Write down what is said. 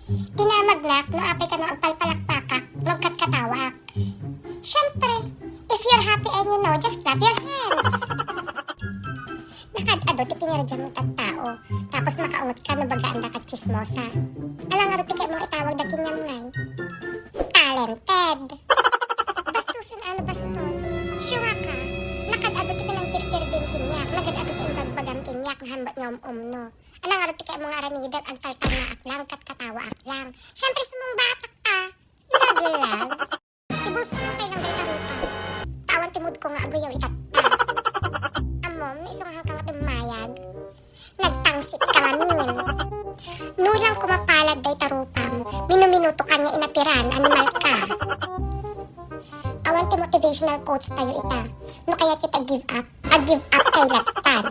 Dinamaglak, no apay ka no ang palpalakpakak, no katkatawak. Siyempre, if you're happy and you know, just clap your hands. Nakadado, ti pinirjam mo tao. Tapos makaungot ka, no bagaan da ka chismosa. Alang nga kay mong itawag da kinyam ngay. Talented. Bastusan ano bastos. Syunga ka, nakadado ti kinang pirpir din kinyak, nagadado ti imbagbagang kinyak, nahanbot nga no. Alang nga kay mong aramidan, ang taltal na aklang, katkatawa aklang. Siyempre sumong batak ka. Naglag. Ibus mo tayo ng daytarupa. Tawan timud ko nga agoyaw itatta. Amom, isang hangkang mayag. Nagtangsit ka mamin. Nulang kumapalad daytarupam. Minuminuto ka niya inapiran, animal ka. Awan ti motivational quotes tayo ita. No kaya kita give up. A give up kay laptan.